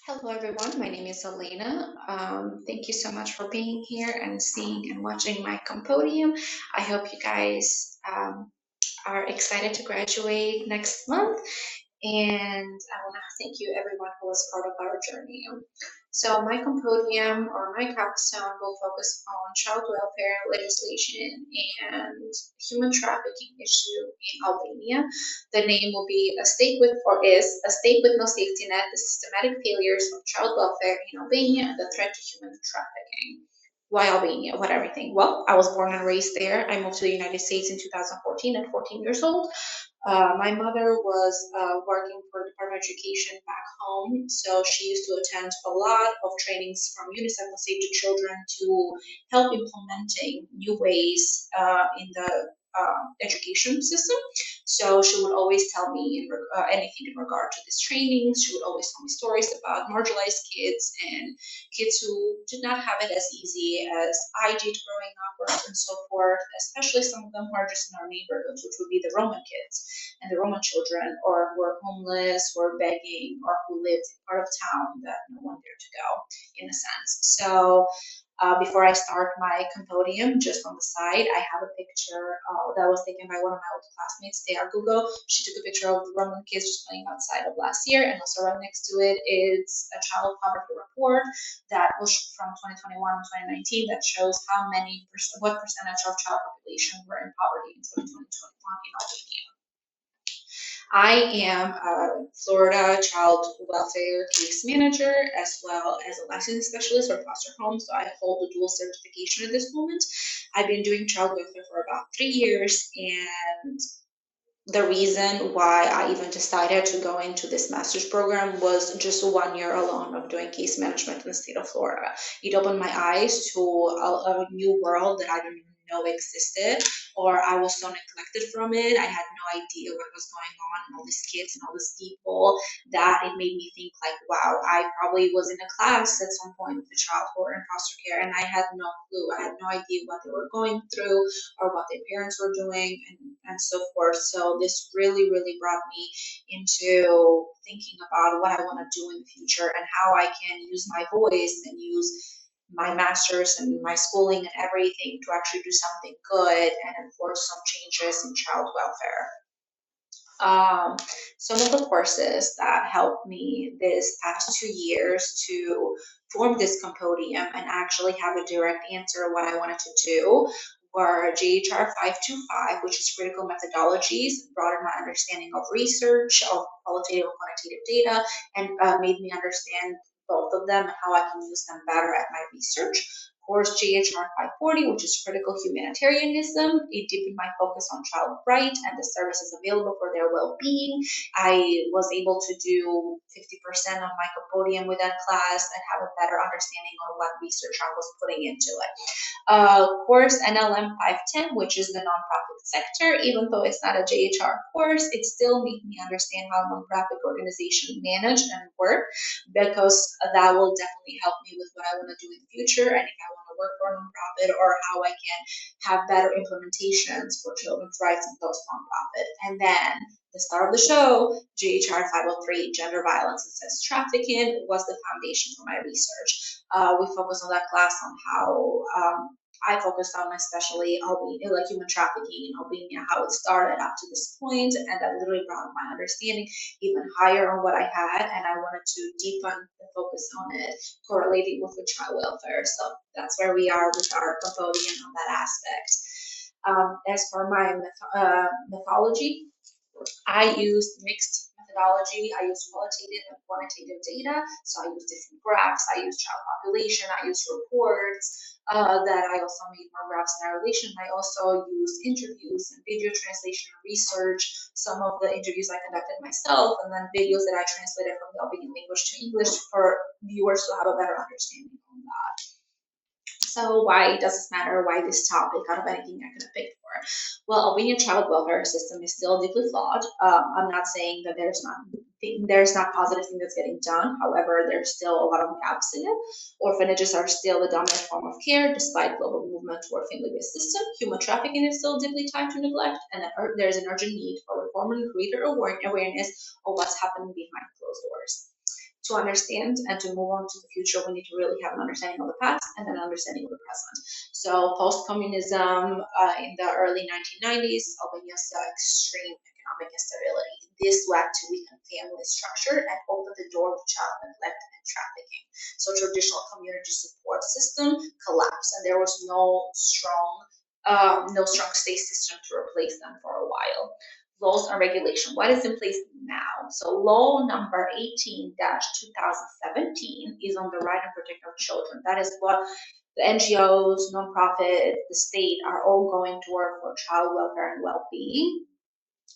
Hello everyone, my name is Elena. Thank you so much for being here and seeing and watching my Compendium. I hope you guys are excited to graduate next month, and I want to thank you everyone who was part of our journey. So my Compendium or my capstone will focus on child welfare legislation and human trafficking issue in Albania. The name will be a state with or is a state with no safety net, the systematic failures of child welfare in Albania and the threat to human trafficking. Why Albania? What everything? Well, I was born and raised there. I moved to the United States in 2014 at 14 years old. My mother was working for Department of Education back home, so she used to attend a lot of trainings from UNICEF and Save the Children to help implementing new ways in the education system. So she would always tell me anything in regard to these trainings. She would always tell me stories about marginalized kids and kids who did not have it as easy as I did growing up, and so forth, especially some of them who are just in our neighborhoods, which would be the Roman kids and the Roman children, or who are homeless, who are begging, or who lived in part of town that no one dared to go, in a sense. So before I start my Compendium, just on the side, I have a picture that was taken by one of my old classmates, Thea Google. She took a picture of the Roman kids just playing outside of last year, and also right next to it is a child poverty report that was from 2021 and 2019 that shows what percentage of child population were in poverty in 2021 in Albania. I am a Florida child welfare case manager as well as a licensing specialist for foster homes. So I hold a dual certification at this moment. I've been doing child welfare for about 3 years, and the reason why I even decided to go into this master's program was just 1 year alone of doing case management in the state of Florida. It opened my eyes to a new world that I didn't even know existed, or I was so neglected from it. I had no idea what was going on, and all these kids and all these people, that it made me think like, wow, I probably was in a class at some point with a child who were in foster care, and I had no clue. I had no idea what they were going through or what their parents were doing, and so forth. So this really, really brought me into thinking about what I want to do in the future and how I can use my voice and use my master's and my schooling and everything to actually do something good and enforce some changes in child welfare. Some of the courses that helped me this past 2 years to form this Compendium and actually have a direct answer of what I wanted to do were JHR 525, which is critical methodologies, broadened my understanding of research, of qualitative and quantitative data, and made me understand both of them and how I can use them better at my research. Course JHR 540, which is critical humanitarianism. It deepened my focus on child rights and the services available for their well-being. I was able to do 50% of my Compendium with that class and have a better understanding of what research I was putting into it. Course NLM 510, which is the nonprofit sector. Even though it's not a JHR course, it still made me understand how nonprofit organizations manage and work, because that will definitely help me with what I want to do in the future, and if I want to work for a nonprofit, or how I can have better implementations for children's rights in those nonprofits. And then the star of the show, JHR 503, gender violence and sex trafficking, was the foundation for my research. We focused on that class on how I focused on especially Albania, like human trafficking in Albania, how it started up to this point, and that literally brought my understanding even higher on what I had, and I wanted to deepen the focus on it, correlating with the child welfare. So that's where we are with our Compendium on that aspect. As for my methodology, I used mixed methodology. I used qualitative and quantitative data. So I used different graphs. I used child population. I used reports that I also made more graphs in our relation. I also used interviews and video translation and research. Some of the interviews I conducted myself, and then videos that I translated from the Albanian language to English for viewers to have a better understanding on that. So why does this matter? Why this topic out of anything I could have picked for? Well, Albanian child welfare system is still deeply flawed. I'm not saying that there's not positive thing that's getting done. However, there's still a lot of gaps in it. Orphanages are still the dominant form of care, despite global movement toward family-based system. Human trafficking is still deeply tied to neglect, and there's an urgent need for reform and greater awareness of what's happening behind closed doors. to understand and to move on to the future, we need to really have an understanding of the past and an understanding of the present. So post-communism in the early 1990s, Albania saw extreme economic instability. This led to weakened family structure and opened the door to child neglect and trafficking. So traditional community support system collapsed, and there was no strong state system to replace them for a while. Laws and regulation. What is in place now? So law number 18-2017 is on the right and protection of children. That is what the NGOs, nonprofit, the state are all going to work for child welfare and well-being.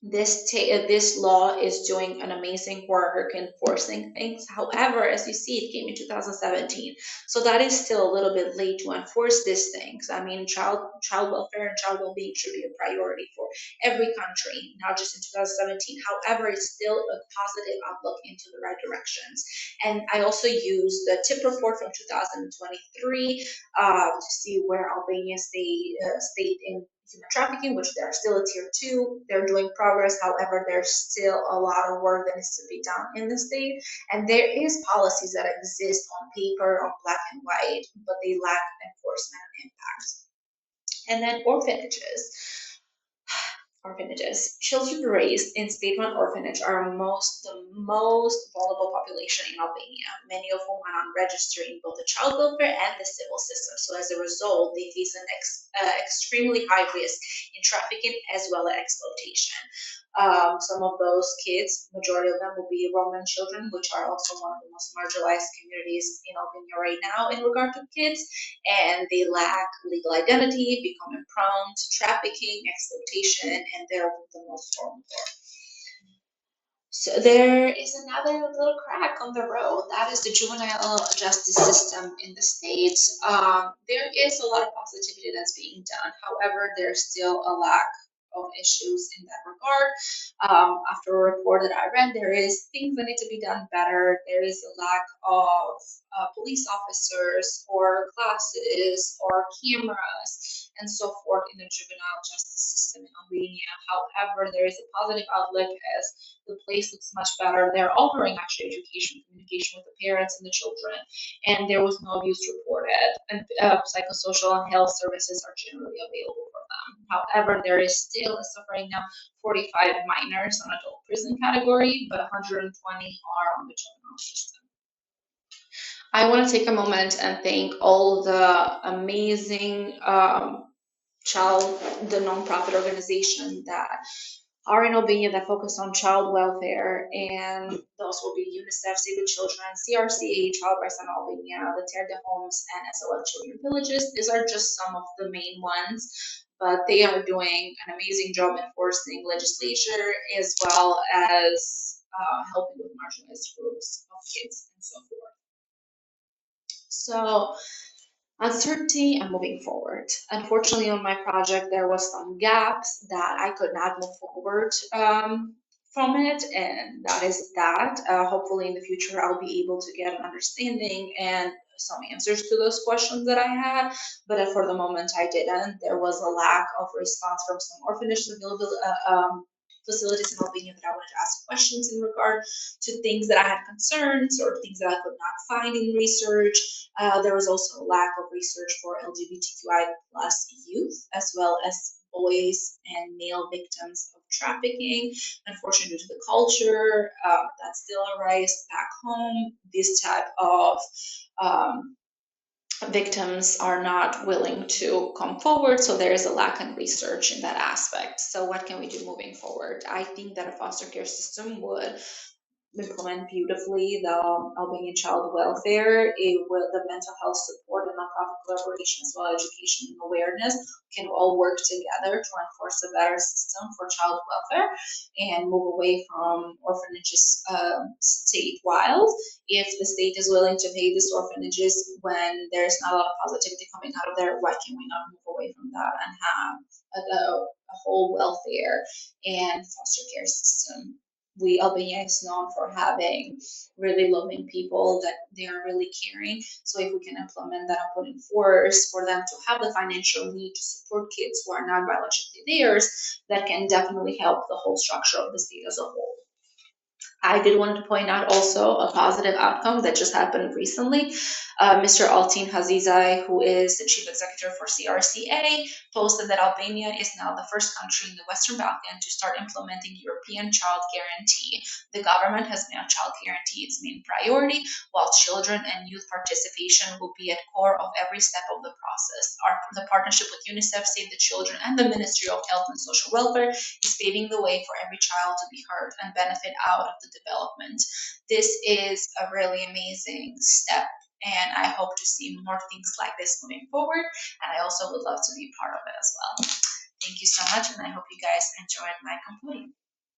This law is doing an amazing work enforcing things. However, as you see, it came in 2017, so that is still a little bit late to enforce these things. I mean, child welfare and child well-being should be a priority for every country, not just in 2017. However, it's still a positive outlook into the right directions. And I also used the TIP report from 2023 to see where Albania stayed in human trafficking, which they're still a tier 2. They're doing progress. However, there's still a lot of work that needs to be done in the state. And there is policies that exist on paper, on black and white, but they lack enforcement and impact. And then orphanages. Children raised in state-run orphanage are the most vulnerable population in Albania, many of whom are unregistered in both the child welfare and the civil system. So as a result, they face an extremely high risk in trafficking as well as exploitation. Some of those kids, majority of them will be Roman children, which are also one of the most marginalized communities in Albania right now in regard to kids, and they lack legal identity, becoming prone to trafficking, exploitation, and they're the most vulnerable. So there is another little crack on the road. That is the juvenile justice system in the States. There is a lot of positivity that's being done. However, there's still a lack of issues in that regard. After a report that I read, there is things that need to be done better. There is a lack of police officers or classes or cameras and so forth in the juvenile justice system in Albania. However, there is a positive outlook as the place looks much better. They're offering actually education, communication with the parents and the children, and there was no abuse reported. And psychosocial and health services are generally available for them. However, there is still, as of right now, 45 minors on adult prison category, but 120 are on the juvenile system. I want to take a moment and thank all the amazing the nonprofit organization that are in Albania that focus on child welfare, and those will be UNICEF, Save the Children, CRCA, Child Rights in Albania, the Tear the Homes, and SOS Children Villages. These are just some of the main ones, but they are doing an amazing job enforcing legislation as well as helping with marginalized groups of kids and so forth. So uncertainty and moving forward. Unfortunately, on my project, there was some gaps that I could not move forward from it, and that is that. Hopefully in the future, I'll be able to get an understanding and some answers to those questions that I had, but for the moment I didn't. There was a lack of response from some orphanage facilities in Albania that I wanted to ask questions in regard to things that I had concerns or things that I could not find in research. There was also a lack of research for LGBTQI plus youth, as well as boys and male victims of trafficking. Unfortunately, due to the culture, that's still a rise back home. This type of victims are not willing to come forward, so there is a lack in research in that aspect. So what can we do moving forward? I think that a foster care system would implement beautifully the Albanian child welfare, the mental health support and nonprofit collaboration as well as education and awareness can all work together to enforce a better system for child welfare and move away from orphanages statewide. If the state is willing to pay these orphanages when there's not a lot of positivity coming out of there, why can we not move away from that and have a whole welfare and foster care system? Albania is known for having really loving people that they are really caring. So if we can implement that and put in force for them to have the financial need to support kids who are not biologically theirs, that can definitely help the whole structure of the state as a whole. I did want to point out also a positive outcome that just happened recently. Mr. Altin Hazizai, who is the chief executive for CRCA, posted that Albania is now the first country in the Western Balkan to start implementing European Child Guarantee. The government has made child guarantee its main priority, while children and youth participation will be at core of every step of the process. The partnership with UNICEF, Save the Children, and the Ministry of Health and Social Welfare is paving the way for every child to be heard and benefit out of the development. This is a really amazing step, and I hope to see more things like this moving forward. And I also would love to be part of it as well. Thank you so much, and I hope you guys enjoyed my composition.